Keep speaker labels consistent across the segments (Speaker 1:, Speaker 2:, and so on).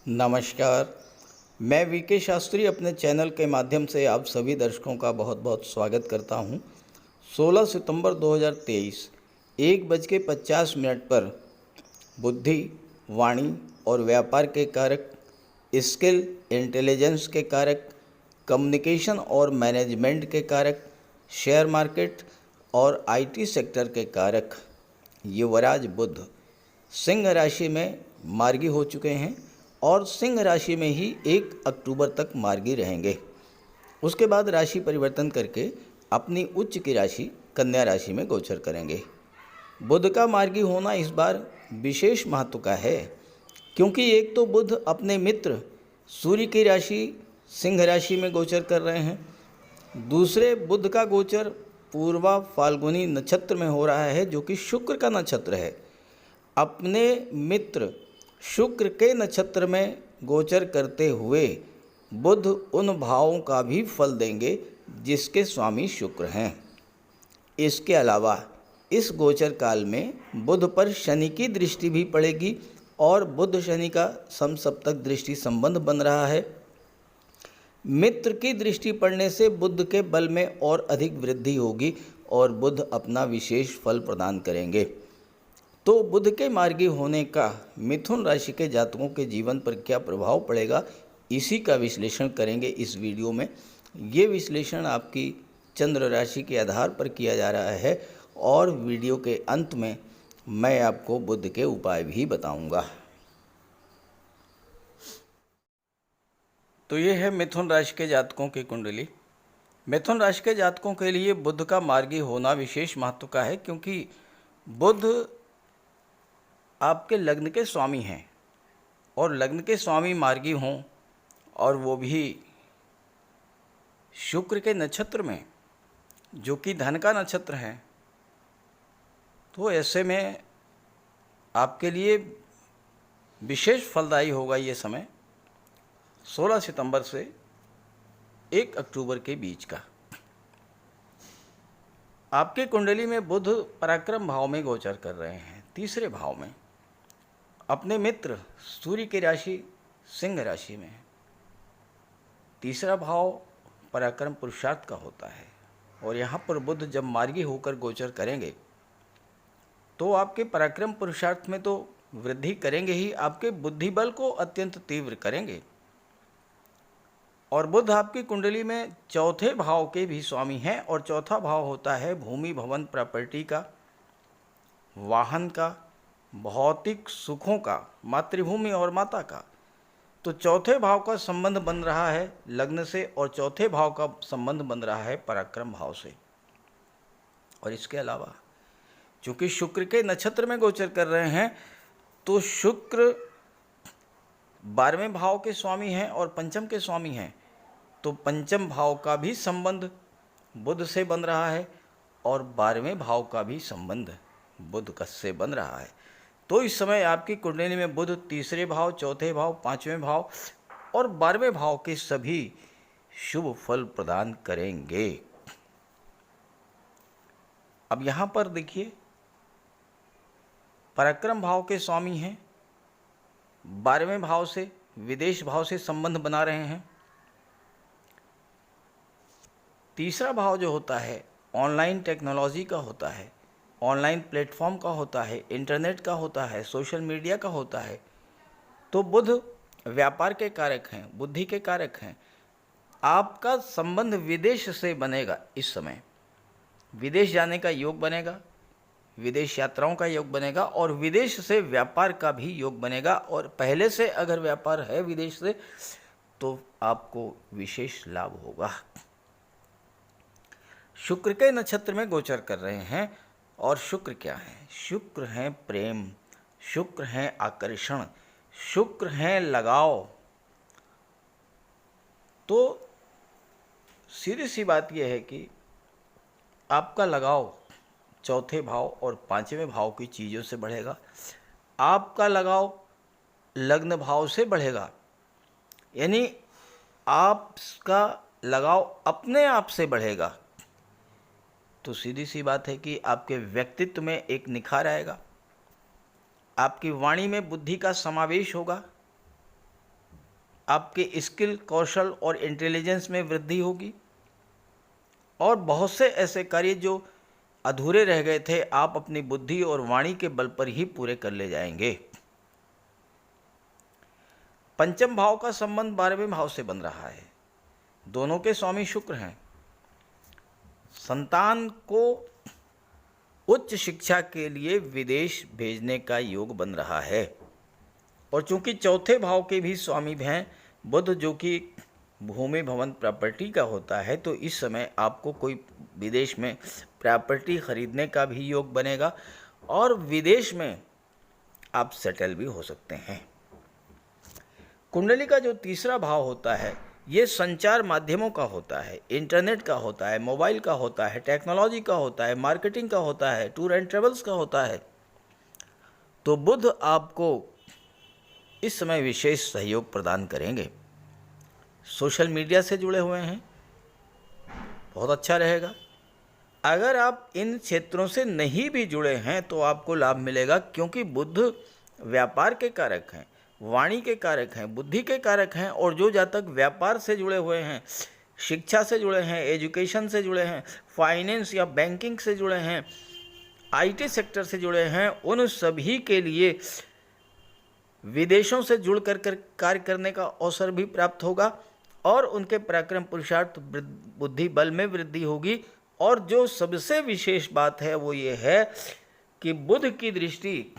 Speaker 1: नमस्कार। मैं वीके शास्त्री अपने चैनल के माध्यम से आप सभी दर्शकों का बहुत बहुत स्वागत करता हूं। 16 सितंबर 2023 1:50 पर बुद्धि, वाणी और व्यापार के कारक, स्किल, इंटेलिजेंस के कारक, कम्युनिकेशन और मैनेजमेंट के कारक, शेयर मार्केट और आईटी सेक्टर के कारक युवराज बुध सिंह राशि में मार्गी हो चुके हैं और सिंह राशि में ही 1 अक्टूबर तक मार्गी रहेंगे। उसके बाद राशि परिवर्तन करके अपनी उच्च की राशि कन्या राशि में गोचर करेंगे। बुध का मार्गी होना इस बार विशेष महत्व का है, क्योंकि एक तो बुध अपने मित्र सूर्य की राशि सिंह राशि में गोचर कर रहे हैं, दूसरे बुध का गोचर पूर्वा फाल्गुनी नक्षत्र में हो रहा है, जो कि शुक्र का नक्षत्र है। अपने मित्र शुक्र के नक्षत्र में गोचर करते हुए बुध उन भावों का भी फल देंगे जिसके स्वामी शुक्र हैं। इसके अलावा इस गोचर काल में बुध पर शनि की दृष्टि भी पड़ेगी और बुध शनि का समसप्तक दृष्टि संबंध बन रहा है। मित्र की दृष्टि पड़ने से बुध के बल में और अधिक वृद्धि होगी और बुध अपना विशेष फल प्रदान करेंगे। तो बुध के मार्गी होने का मिथुन राशि के जातकों के जीवन पर क्या प्रभाव पड़ेगा, इसी का विश्लेषण करेंगे इस वीडियो में। ये विश्लेषण आपकी चंद्र राशि के आधार पर किया जा रहा है और वीडियो के अंत में मैं आपको बुध के उपाय भी बताऊंगा। तो ये है मिथुन राशि के जातकों की कुंडली। मिथुन राशि के जातकों के लिए बुध का मार्गी होना विशेष महत्व का है, क्योंकि बुध आपके लग्न के स्वामी हैं और लग्न के स्वामी मार्गी हों और वो भी शुक्र के नक्षत्र में, जो कि धन का नक्षत्र है, तो ऐसे में आपके लिए विशेष फलदायी होगा ये समय 16 सितंबर से 1 अक्टूबर के बीच का। आपके कुंडली में बुध पराक्रम भाव में गोचर कर रहे हैं, तीसरे भाव में। अपने मित्र सूर्य की राशि सिंह राशि में। तीसरा भाव पराक्रम पुरुषार्थ का होता है और यहाँ पर बुध जब मार्गी होकर गोचर करेंगे तो आपके पराक्रम पुरुषार्थ में तो वृद्धि करेंगे ही, आपके बुद्धि बल को अत्यंत तीव्र करेंगे। और बुध आपकी कुंडली में चौथे भाव के भी स्वामी हैं और चौथा भाव होता है भूमि, भवन, प्रॉपर्टी का, वाहन का, भौतिक सुखों का, मातृभूमि और माता का। तो चौथे भाव का संबंध बन रहा है लग्न से और चौथे भाव का संबंध बन रहा है पराक्रम भाव से। और इसके अलावा चूंकि शुक्र के नक्षत्र में गोचर कर रहे हैं, तो शुक्र 12वें भाव के स्वामी हैं और पंचम के स्वामी हैं, तो पंचम भाव का भी संबंध बुध से बन रहा है और 12वें भाव का भी संबंध बुध से बन रहा है। तो इस समय आपकी कुंडली में बुध तीसरे भाव, चौथे भाव, 5वें भाव और 12वें भाव के सभी शुभ फल प्रदान करेंगे। अब यहाँ पर देखिए, पराक्रम भाव के स्वामी हैं, 12वें भाव से विदेश भाव से संबंध बना रहे हैं। तीसरा भाव जो होता है ऑनलाइन टेक्नोलॉजी का होता है, ऑनलाइन प्लेटफॉर्म का होता है, इंटरनेट का होता है, सोशल मीडिया का होता है। तो बुध व्यापार के कारक हैं, बुद्धि के कारक हैं। आपका संबंध विदेश से बनेगा। इस समय विदेश जाने का योग बनेगा, विदेश यात्राओं का योग बनेगा और विदेश से व्यापार का भी योग बनेगा। और पहले से अगर व्यापार है विदेश से तो आपको विशेष लाभ होगा। शुक्र के नक्षत्र में गोचर कर रहे हैं और शुक्र क्या है? शुक्र हैं प्रेम, शुक्र हैं आकर्षण, शुक्र हैं लगाव। तो सीधी सी बात यह है कि आपका लगाव चौथे भाव और 5वें भाव की चीज़ों से बढ़ेगा, आपका लगाव लग्न भाव से बढ़ेगा, यानी आपका लगाव अपने आप से बढ़ेगा। तो सीधी सी बात है कि आपके व्यक्तित्व में एक निखार आएगा, आपकी वाणी में बुद्धि का समावेश होगा, आपके स्किल, कौशल और इंटेलिजेंस में वृद्धि होगी और बहुत से ऐसे कार्य जो अधूरे रह गए थे आप अपनी बुद्धि और वाणी के बल पर ही पूरे कर ले जाएंगे। पंचम भाव का संबंध 12वें भाव से बन रहा है। दोनों के स्वामी शुक्र हैं। संतान को उच्च शिक्षा के लिए विदेश भेजने का योग बन रहा है और चूंकि चौथे भाव के भी स्वामी हैं बुध, जो कि भूमि भवन प्रॉपर्टी का होता है, तो इस समय आपको कोई विदेश में प्रॉपर्टी खरीदने का भी योग बनेगा और विदेश में आप सेटल भी हो सकते हैं। कुंडली का जो तीसरा भाव होता है ये संचार माध्यमों का होता है, इंटरनेट का होता है, मोबाइल का होता है, टेक्नोलॉजी का होता है, मार्केटिंग का होता है, टूर एंड ट्रेवल्स का होता है। तो बुध आपको इस समय विशेष सहयोग प्रदान करेंगे। सोशल मीडिया से जुड़े हुए हैं, बहुत अच्छा रहेगा। अगर आप इन क्षेत्रों से नहीं भी जुड़े हैं तो आपको लाभ मिलेगा, क्योंकि बुध व्यापार के कारक हैं, वाणी के कारक हैं, बुद्धि के कारक हैं और जो जातक व्यापार से जुड़े हुए हैं, शिक्षा से जुड़े हैं, एजुकेशन से जुड़े हैं, फाइनेंस या बैंकिंग से जुड़े हैं, आईटी सेक्टर से जुड़े हैं, उन सभी के लिए विदेशों से जुड़कर कार्य करने का अवसर भी प्राप्त होगा और उनके पराक्रम, पुरुषार्थ, बुद्धि बल में वृद्धि होगी। और जो सबसे विशेष बात है वो ये है कि बुध की दृष्टि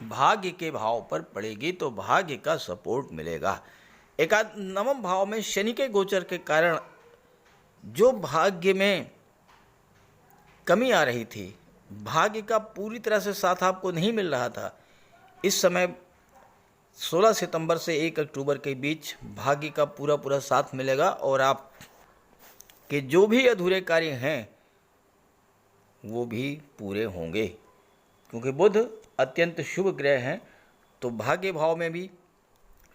Speaker 1: भाग्य के भाव पर पड़ेगी तो भाग्य का सपोर्ट मिलेगा। नवम भाव में शनि के गोचर के कारण जो भाग्य में कमी आ रही थी, भाग्य का पूरी तरह से साथ आपको नहीं मिल रहा था, इस समय 16 सितंबर से 1 अक्टूबर के बीच भाग्य का पूरा साथ मिलेगा और आप के जो भी अधूरे कार्य हैं वो भी पूरे होंगे। क्योंकि बुध अत्यंत शुभ ग्रह हैं तो भाग्य भाव में भी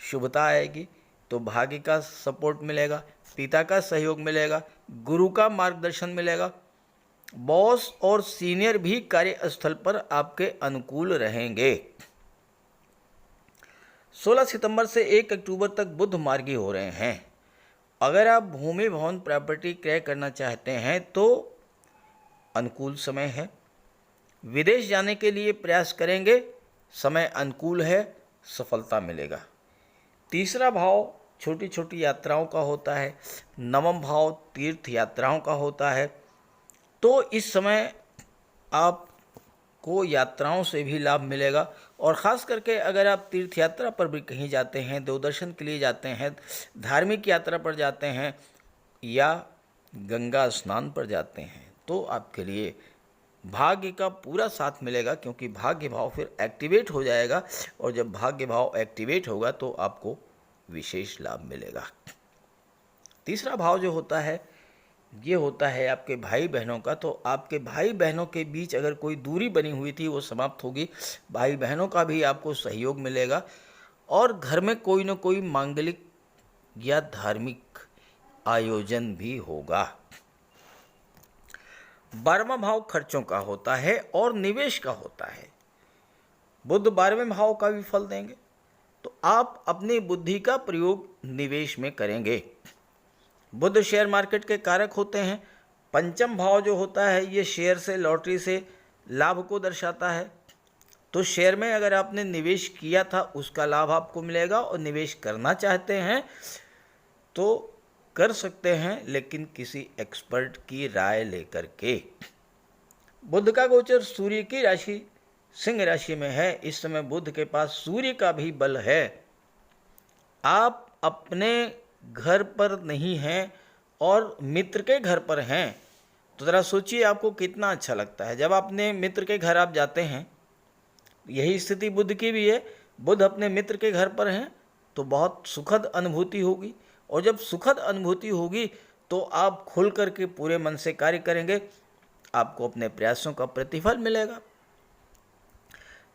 Speaker 1: शुभता आएगी, तो भाग्य का सपोर्ट मिलेगा, पिता का सहयोग मिलेगा, गुरु का मार्गदर्शन मिलेगा, बॉस और सीनियर भी कार्यस्थल पर आपके अनुकूल रहेंगे। 16 सितंबर से 1 अक्टूबर तक बुध मार्गी हो रहे हैं। अगर आप भूमि भवन प्रॉपर्टी क्रय करना चाहते हैं तो अनुकूल समय है। विदेश जाने के लिए प्रयास करेंगे, समय अनुकूल है, सफलता मिलेगा। तीसरा भाव छोटी छोटी यात्राओं का होता है, नवम भाव तीर्थ यात्राओं का होता है। तो इस समय आपको यात्राओं से भी लाभ मिलेगा और ख़ास करके अगर आप तीर्थ यात्रा पर भी कहीं जाते हैं, देवदर्शन के लिए जाते हैं, धार्मिक यात्रा पर जाते हैं या गंगा स्नान पर जाते हैं तो आपके लिए भाग्य का पूरा साथ मिलेगा, क्योंकि भाग्य भाव फिर एक्टिवेट हो जाएगा और जब भाग्य भाव एक्टिवेट होगा तो आपको विशेष लाभ मिलेगा। तीसरा भाव जो होता है ये होता है आपके भाई बहनों का। तो आपके भाई बहनों के बीच अगर कोई दूरी बनी हुई थी वो समाप्त होगी, भाई बहनों का भी आपको सहयोग मिलेगा और घर में कोई न कोई मांगलिक या धार्मिक आयोजन भी होगा। 12वां भाव खर्चों का होता है और निवेश का होता है। बुध 12वें भाव का भी फल देंगे, तो आप अपनी बुद्धि का प्रयोग निवेश में करेंगे। बुध शेयर मार्केट के कारक होते हैं। पंचम भाव जो होता है ये शेयर से, लॉटरी से लाभ को दर्शाता है। तो शेयर में अगर आपने निवेश किया था उसका लाभ आपको मिलेगा और निवेश करना चाहते हैं तो कर सकते हैं, लेकिन किसी एक्सपर्ट की राय लेकर के। बुध का गोचर सूर्य की राशि सिंह राशि में है। इस समय बुध के पास सूर्य का भी बल है। आप अपने घर पर नहीं हैं और मित्र के घर पर हैं, तो ज़रा सोचिए आपको कितना अच्छा लगता है जब अपने मित्र के घर आप जाते हैं। यही स्थिति बुध की भी है। बुध अपने मित्र के घर पर हैं तो बहुत सुखद अनुभूति होगी और जब सुखद अनुभूति होगी तो आप खुल करके पूरे मन से कार्य करेंगे, आपको अपने प्रयासों का प्रतिफल मिलेगा।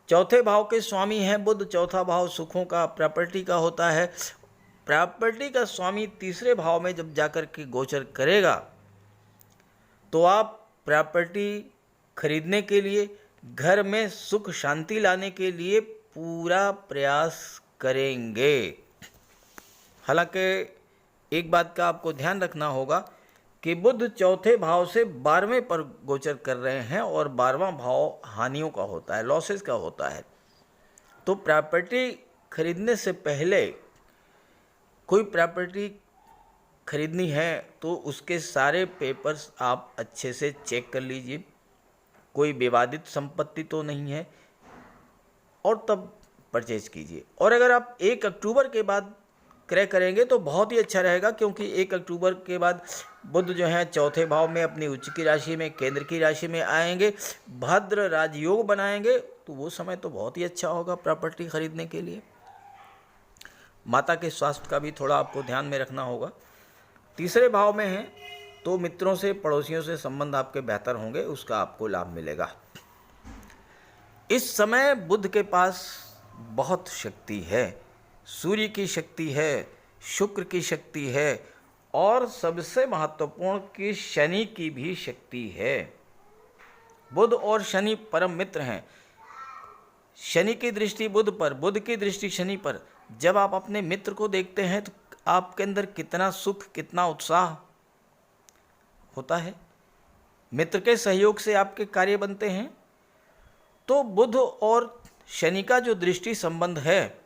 Speaker 1: चौथे भाव के स्वामी हैं बुध। चौथा भाव सुखों का, प्रॉपर्टी का होता है। प्रॉपर्टी का स्वामी तीसरे भाव में जब जाकर के गोचर करेगा तो आप प्रॉपर्टी खरीदने के लिए, घर में सुख शांति लाने के लिए पूरा प्रयास करेंगे। हालांकि एक बात का आपको ध्यान रखना होगा कि बुध चौथे भाव से 12वें पर गोचर कर रहे हैं और 12वां भाव हानियों का होता है, लॉसेस का होता है। तो प्रॉपर्टी खरीदने से पहले, कोई प्रॉपर्टी खरीदनी है तो उसके सारे पेपर्स आप अच्छे से चेक कर लीजिए, कोई विवादित संपत्ति तो नहीं है, और तब परचेज कीजिए। और अगर आप 1 अक्टूबर के बाद क्रय करेंगे तो बहुत ही अच्छा रहेगा, क्योंकि 1 अक्टूबर के बाद बुध जो है चौथे भाव में अपनी उच्च की राशि में, केंद्र की राशि में आएंगे, भद्र राजयोग बनाएंगे, तो वो समय तो बहुत ही अच्छा होगा प्रॉपर्टी खरीदने के लिए। माता के स्वास्थ्य का भी थोड़ा आपको ध्यान में रखना होगा। तीसरे भाव में है तो मित्रों से, पड़ोसियों से संबंध आपके बेहतर होंगे, उसका आपको लाभ मिलेगा। इस समय बुध के पास बहुत शक्ति है, सूर्य की शक्ति है, शुक्र की शक्ति है, और सबसे महत्वपूर्ण कि शनि की भी शक्ति है। बुध और शनि परम मित्र हैं। शनि की दृष्टि बुध पर, बुध की दृष्टि शनि पर। जब आप अपने मित्र को देखते हैं तो आपके अंदर कितना सुख, कितना उत्साह होता है। मित्र के सहयोग से आपके कार्य बनते हैं। तो बुध और शनि का जो दृष्टि संबंध है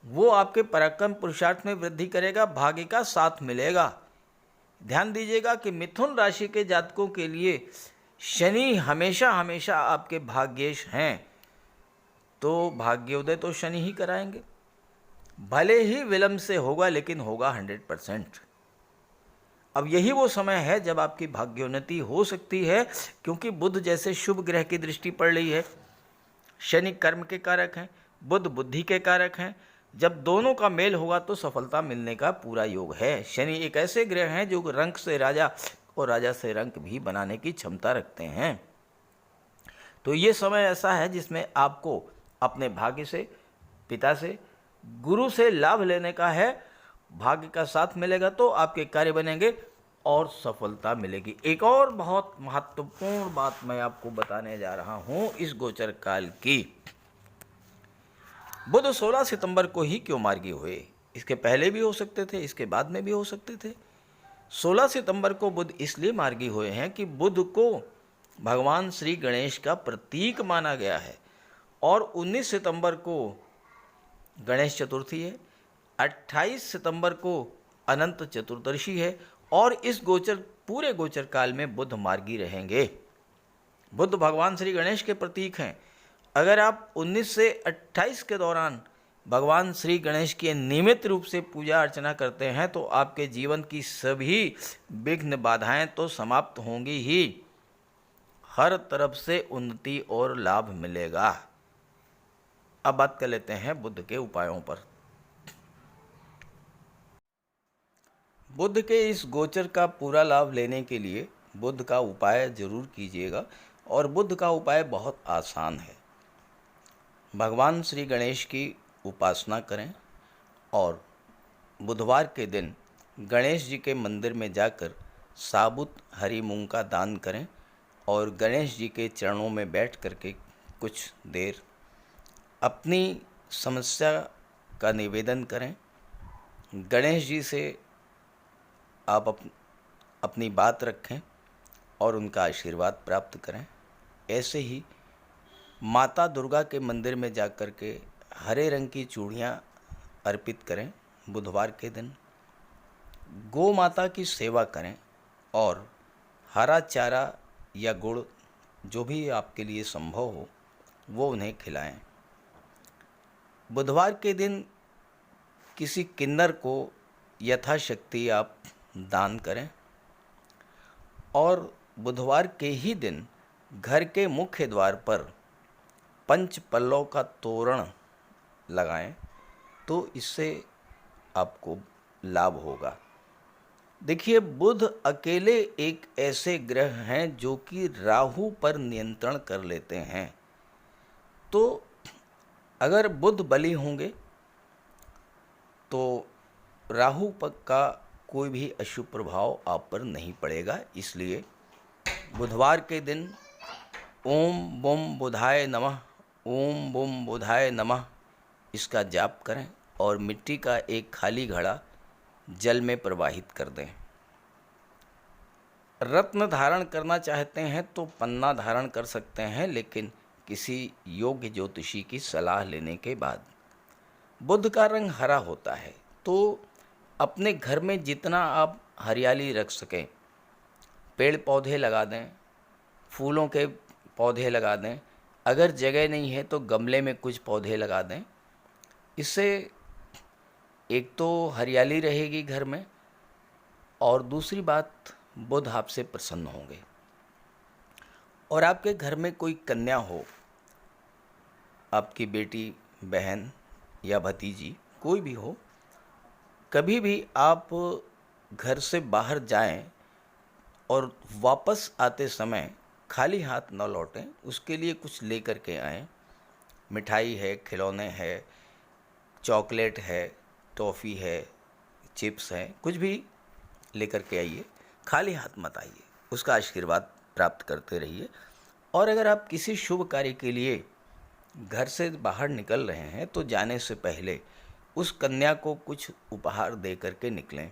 Speaker 1: वो आपके पराक्रम पुरुषार्थ में वृद्धि करेगा, भाग्य का साथ मिलेगा। ध्यान दीजिएगा कि मिथुन राशि के जातकों के लिए शनि हमेशा हमेशा आपके भाग्येश हैं, तो भाग्योदय तो शनि ही कराएंगे। भले ही विलंब से होगा, लेकिन होगा 100%। अब यही वो समय है जब आपकी भाग्योन्नति हो सकती है, क्योंकि बुध जैसे शुभ ग्रह की दृष्टि पड़ रही है। शनि कर्म के कारक हैं, बुध बुद्धि के कारक हैं। जब दोनों का मेल होगा तो सफलता मिलने का पूरा योग है। शनि एक ऐसे ग्रह हैं जो रंक से राजा और राजा से रंक भी बनाने की क्षमता रखते हैं। तो ये समय ऐसा है जिसमें आपको अपने भाग्य से, पिता से, गुरु से लाभ लेने का है। भाग्य का साथ मिलेगा तो आपके कार्य बनेंगे और सफलता मिलेगी। एक और बहुत महत्वपूर्ण बात मैं आपको बताने जा रहा हूं इस गोचर काल की। बुध 16 सितंबर को ही क्यों मार्गी हुए? इसके पहले भी हो सकते थे, इसके बाद में भी हो सकते थे। 16 सितंबर को बुध इसलिए मार्गी हुए हैं कि बुध को भगवान श्री गणेश का प्रतीक माना गया है, और 19 सितंबर को गणेश चतुर्थी है, 28 सितंबर को अनंत चतुर्दशी है, और इस पूरे गोचर काल में बुध मार्गी रहेंगे। बुध भगवान श्री गणेश के प्रतीक हैं। अगर आप 19 से 28 के दौरान भगवान श्री गणेश की नियमित रूप से पूजा अर्चना करते हैं तो आपके जीवन की सभी विघ्न बाधाएं तो समाप्त होंगी ही, हर तरफ से उन्नति और लाभ मिलेगा। अब बात कर लेते हैं बुध के उपायों पर। बुध के इस गोचर का पूरा लाभ लेने के लिए बुध का उपाय जरूर कीजिएगा, और बुध का उपाय बहुत आसान है। भगवान श्री गणेश की उपासना करें, और बुधवार के दिन गणेश जी के मंदिर में जाकर साबुत हरी मूंग का दान करें, और गणेश जी के चरणों में बैठ करके कुछ देर अपनी समस्या का निवेदन करें। गणेश जी से आप अपनी बात रखें और उनका आशीर्वाद प्राप्त करें। ऐसे ही माता दुर्गा के मंदिर में जाकर के हरे रंग की चूड़ियाँ अर्पित करें। बुधवार के दिन गौ माता की सेवा करें, और हरा चारा या गुड़ जो भी आपके लिए संभव हो वो उन्हें खिलाएं। बुधवार के दिन किसी किन्नर को यथाशक्ति आप दान करें, और बुधवार के ही दिन घर के मुख्य द्वार पर पंच पल्लव का तोरण लगाएं, तो इससे आपको लाभ होगा। देखिए, बुध अकेले एक ऐसे ग्रह हैं जो कि राहु पर नियंत्रण कर लेते हैं। तो अगर बुध बली होंगे तो राहु का कोई भी अशुभ प्रभाव आप पर नहीं पड़ेगा। इसलिए बुधवार के दिन ओम बुम बुधाय नमः, ओम बुम बुधाय नमः इसका जाप करें, और मिट्टी का एक खाली घड़ा जल में प्रवाहित कर दें। रत्न धारण करना चाहते हैं तो पन्ना धारण कर सकते हैं, लेकिन किसी योग्य ज्योतिषी की सलाह लेने के बाद। बुध का रंग हरा होता है, तो अपने घर में जितना आप हरियाली रख सकें, पेड़ पौधे लगा दें, फूलों के पौधे लगा दें। अगर जगह नहीं है तो गमले में कुछ पौधे लगा दें। इससे एक तो हरियाली रहेगी घर में, और दूसरी बात, बुध आपसे प्रसन्न होंगे। और आपके घर में कोई कन्या हो, आपकी बेटी, बहन या भतीजी, कोई भी हो, कभी भी आप घर से बाहर जाएं और वापस आते समय खाली हाथ न लौटें, उसके लिए कुछ लेकर के आएं। मिठाई है, खिलौने है, चॉकलेट है, टॉफ़ी है, चिप्स हैं, कुछ भी लेकर के आइए। खाली हाथ मत आइए, उसका आशीर्वाद प्राप्त करते रहिए। और अगर आप किसी शुभ कार्य के लिए घर से बाहर निकल रहे हैं तो जाने से पहले उस कन्या को कुछ उपहार दे करके निकलें।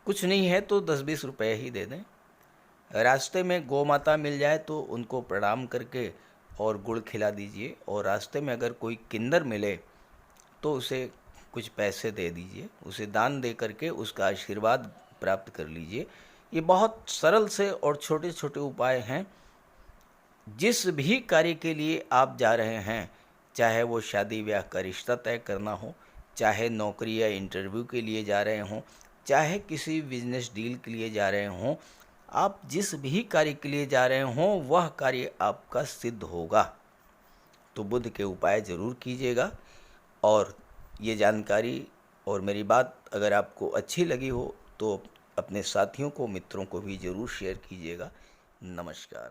Speaker 1: कुछ नहीं है तो 10-20 रुपए ही दे दें। रास्ते में गौ माता मिल जाए तो उनको प्रणाम करके और गुड़ खिला दीजिए। और रास्ते में अगर कोई किन्नर मिले तो उसे कुछ पैसे दे दीजिए, उसे दान दे करके उसका आशीर्वाद प्राप्त कर लीजिए। ये बहुत सरल से और छोटे छोटे उपाय हैं। जिस भी कार्य के लिए आप जा रहे हैं, चाहे वो शादी ब्याह का रिश्ता तय करना हो, चाहे नौकरी या इंटरव्यू के लिए जा रहे हों, चाहे किसी बिजनेस डील के लिए जा रहे हों, आप जिस भी कार्य के लिए जा रहे हों वह कार्य आपका सिद्ध होगा। तो बुध के उपाय ज़रूर कीजिएगा। और ये जानकारी और मेरी बात अगर आपको अच्छी लगी हो तो अपने साथियों को, मित्रों को भी ज़रूर शेयर कीजिएगा। नमस्कार।